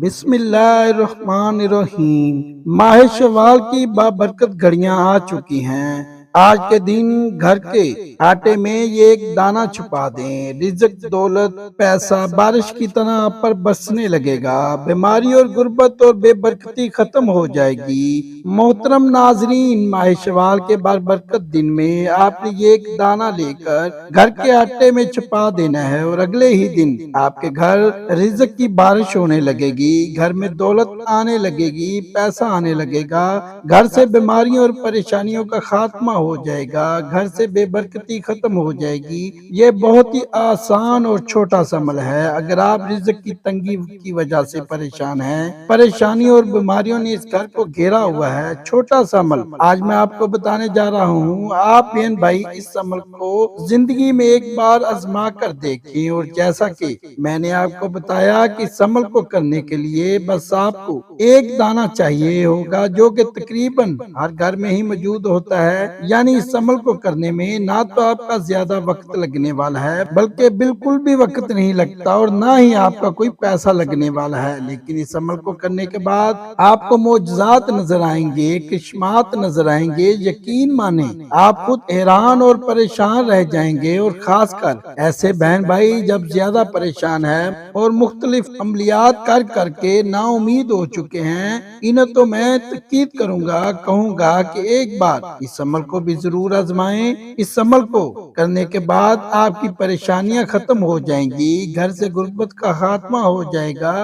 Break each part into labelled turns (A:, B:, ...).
A: بسم اللہ الرحمن الرحیم۔ ماہ شوال کی بابرکت گھڑیاں آ چکی ہیں۔ آج کے دن گھر کے آٹے میں یہ ایک دانہ چھپا دیں، رزق، دولت، پیسہ بارش کی طرح آپ پر برسنے لگے گا، بیماری اور غربت اور بے برکتی ختم ہو جائے گی۔ محترم ناظرین، ماہ شوال کے بابرکت دن میں آپ نے یہ ایک دانہ لے کر گھر کے آٹے میں چھپا دینا ہے، اور اگلے ہی دن آپ کے گھر رزق کی بارش ہونے لگے گی، گھر میں دولت آنے لگے گی، پیسہ آنے لگے گا، گھر سے بیماریوں اور پریشانیوں کا خاتمہ ہو جائے گا، گھر سے بے برکتی ختم ہو جائے گی۔ یہ بہت ہی آسان اور چھوٹا سا عمل ہے۔ اگر آپ رزق کی تنگی کی وجہ سے پریشان ہیں، پریشانیوں اور بیماریوں نے اس گھر کو گھیرا ہوا ہے، چھوٹا سا عمل آج میں آپ کو بتانے جا رہا ہوں۔ آپ بہن بھائی اس عمل کو زندگی میں ایک بار آزما کر دیکھیں، اور جیسا کہ میں نے آپ کو بتایا کہ اس عمل کو کرنے کے لیے بس آپ کو ایک دانہ چاہیے ہوگا، جو کہ تقریباً ہر گھر میں ہی موجود ہوتا ہے۔ یعنی اس عمل کو کرنے میں نہ تو آپ کا زیادہ وقت لگنے والا ہے، بلکہ بالکل بھی وقت نہیں لگتا، اور نہ ہی آپ کا کوئی پیسہ لگنے والا ہے۔ لیکن اس عمل کو کرنے کے بعد آپ کو معجزات نظر آئیں گے، کرشمات نظر آئیں گے۔ یقین مانیں آپ خود حیران اور پریشان رہ جائیں گے، اور خاص کر ایسے بہن بھائی جب زیادہ پریشان ہیں اور مختلف عملیات کر کر کے نا امید ہو چکے ہیں، انہیں تو میں تاکید کہوں گا کہ ایک بار اس عمل کو بھی ضرور آزمائیں۔ اس عمل کو کرنے کے بعد آپ کی پریشانیاں ختم ہو جائیں گی، گھر سے غربت کا خاتمہ ہو جائے گا،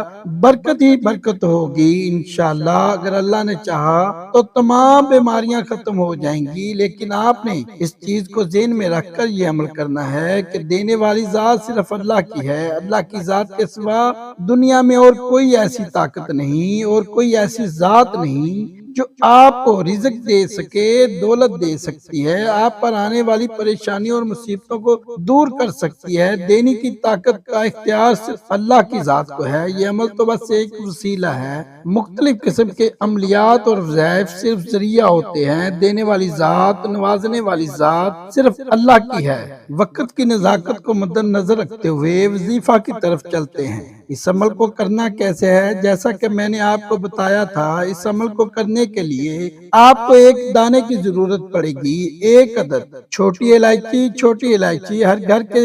A: برکت ہی برکت ہوگی انشاءاللہ۔ اگر اللہ نے چاہا تو تمام بیماریاں ختم ہو جائیں گی، لیکن آپ نے اس چیز کو ذہن میں رکھ کر یہ عمل کرنا ہے کہ دینے والی ذات صرف اللہ کی ہے۔ اللہ کی ذات کے سوا دنیا میں اور کوئی ایسی طاقت نہیں، اور کوئی ایسی ذات نہیں جو آپ کو رزق دے سکے، دولت دے سکتی ہے، آپ پر آنے والی پریشانیوں اور مصیبتوں کو دور کر سکتی ہے۔ دینے کی طاقت کا اختیار صرف اللہ کی ذات کو ہے۔ یہ عمل تو بس ایک وسیلہ ہے۔ مختلف قسم کے عملیات اور وظائف صرف ذریعہ ہوتے ہیں۔ دینے والی ذات، نوازنے والی ذات صرف اللہ کی ہے۔ وقت کی نزاکت کو مد نظر رکھتے ہوئے وظیفہ کی طرف چلتے ہیں۔ اس عمل کو کرنا کیسے ہے؟ جیسا کہ میں نے آپ کو بتایا تھا، اس عمل کو کرنے کے لیے آپ کو ایک دانے کی ضرورت پڑے گی، ایک عدد چھوٹی الائچی۔ چھوٹی الائچی ہر گھر کے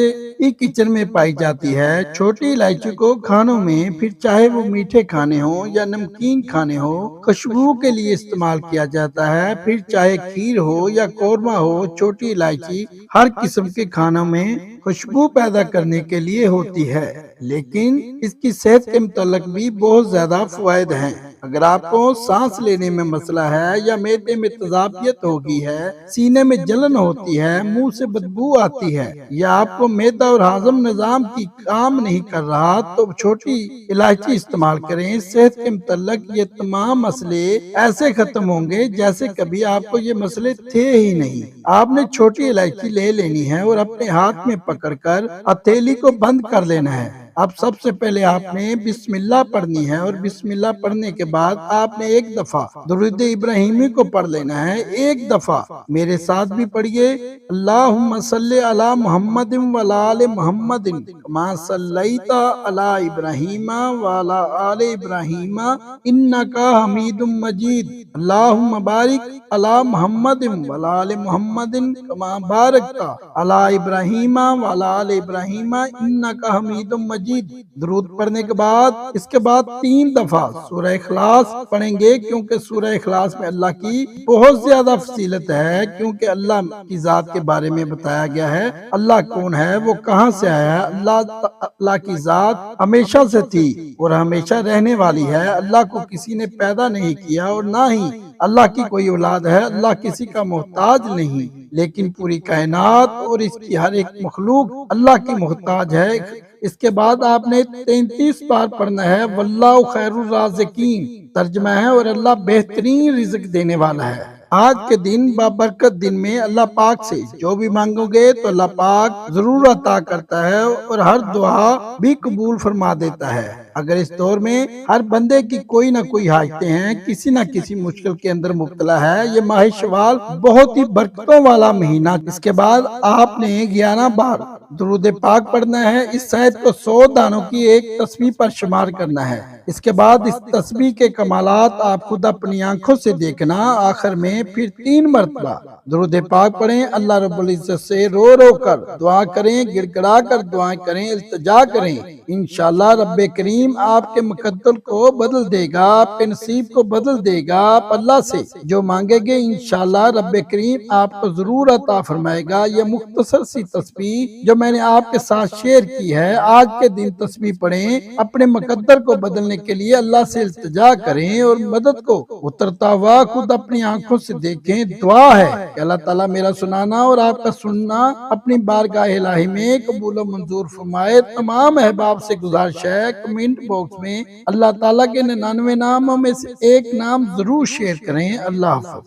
A: کچن میں پائی جاتی ہے۔ چھوٹی الائچی کو کھانوں میں، پھر چاہے وہ میٹھے کھانے ہوں یا نمکین کھانے ہوں، خوشبو کے لیے استعمال کیا جاتا ہے۔ پھر چاہے کھیر ہو یا قورمہ ہو، چھوٹی الائچی ہر قسم کے کھانوں میں خوشبو پیدا کرنے کے لیے ہوتی ہے۔ لیکن اس کی صحت کے متعلق بھی بہت زیادہ فوائد ہیں۔ اگر آپ کو سانس لینے میں مسئلہ ہے، یا معدے میں تذابیت ہوگی ہے، سینے میں جلن ہوتی ہے، منہ سے بدبو آتی ہے، یا آپ کو معدہ اور ہاضم نظام کی کام نہیں کر رہا، تو چھوٹی الائچی استعمال کریں۔ صحت کے متعلق یہ تمام مسئلے ایسے ختم ہوں گے جیسے کبھی آپ کو یہ مسئلے تھے ہی نہیں۔ آپ نے چھوٹی الائچی لے لینی ہے اور اپنے ہاتھ میں پکڑ کر ہتھیلی کو بند کر لینا ہے۔ اب سب سے پہلے آپ نے بسم اللہ پڑھنی ہے، اور بسم اللہ پڑھنے کے بعد آپ نے ایک دفعہ درود ابراہیمی کو پڑھ لینا ہے۔ ایک دفعہ میرے ساتھ بھی پڑھیے، اللہم صلی علی محمد وعلی آل محمد کما صلیت علی ابراہیم وعلی آل ابراہیم انک حمید مجید، اللہم بارک علی محمد وعلی آل محمد کما بارکت علی ابراہیم وعلی آل ابراہیم انک حمید مجید۔ درود پڑھنے کے بعد اس کے بعد 3 دفعہ سورہ اخلاص پڑھیں گے، کیونکہ سورہ اخلاص میں اللہ کی بہت زیادہ فضیلت ہے، کیونکہ اللہ کی ذات کے بارے میں بتایا گیا ہے۔ اللہ کون ہے، وہ کہاں سے آیا ہے؟ اللہ کی ذات ہمیشہ سے تھی اور ہمیشہ رہنے والی ہے۔ اللہ کو کسی نے پیدا نہیں کیا، اور نہ ہی اللہ کی کوئی اولاد ہے۔ اللہ کسی کا محتاج نہیں، لیکن پوری کائنات اور اس کی ہر ایک مخلوق اللہ کی محتاج ہے۔ اس کے بعد آپ نے 33 بار پڑھنا ہے، واللہ خیر الرازقین، ترجمہ ہے اور اللہ بہترین رزق دینے والا ہے۔ آج کے دن بابرکت دن میں اللہ پاک سے جو بھی مانگو گے تو اللہ پاک ضرور عطا کرتا ہے، اور ہر دعا بھی قبول فرما دیتا ہے۔ اگر اس دور میں ہر بندے کی کوئی نہ کوئی حاجتیں ہیں، کسی نہ کسی مشکل کے اندر مبتلا ہے، یہ ماہ شوال بہت ہی برکتوں والا مہینہ۔ اس کے بعد آپ نے 11 بار درود پاک پڑھنا ہے، اس شہد کو 100 دانوں کی ایک تسبیح پر شمار کرنا ہے۔ اس کے بعد اس تسبیح کے کمالات آپ خود اپنی آنکھوں سے دیکھنا۔ آخر میں پھر 3 مرتبہ درود پاک پڑھیں، اللہ رب العزت سے رو رو کر دعا کریں، گڑ گڑا کر دعائیں کریں، التجا کریں۔ انشاءاللہ رب کریم آپ کے مقدر کو بدل دے گا، آپ کے نصیب کو بدل دے گا۔ آپ اللہ سے جو مانگے گے انشاءاللہ رب کریم آپ کو ضرور عطا فرمائے گا۔ یہ مختصر سی تسبیح جو میں نے آپ کے ساتھ شیئر کی ہے، آج کے دن تسبیح پڑھیں، اپنے مقدر کو بدلنے کے لیے اللہ سے التجا کریں اور مدد کو اترتا ہوا خود اپنی آنکھوں سے دیکھیں۔ دعا ہے کہ اللہ تعالیٰ میرا سنانا اور آپ کا سننا اپنی بارگاہ الہی میں قبول و منظور فرمائے۔ تمام احباب سے گزارش ہے کمنٹ باکس میں اللہ تعالیٰ کے 99 ناموں میں سے ایک نام ضرور شیئر کریں۔ اللہ حافظ۔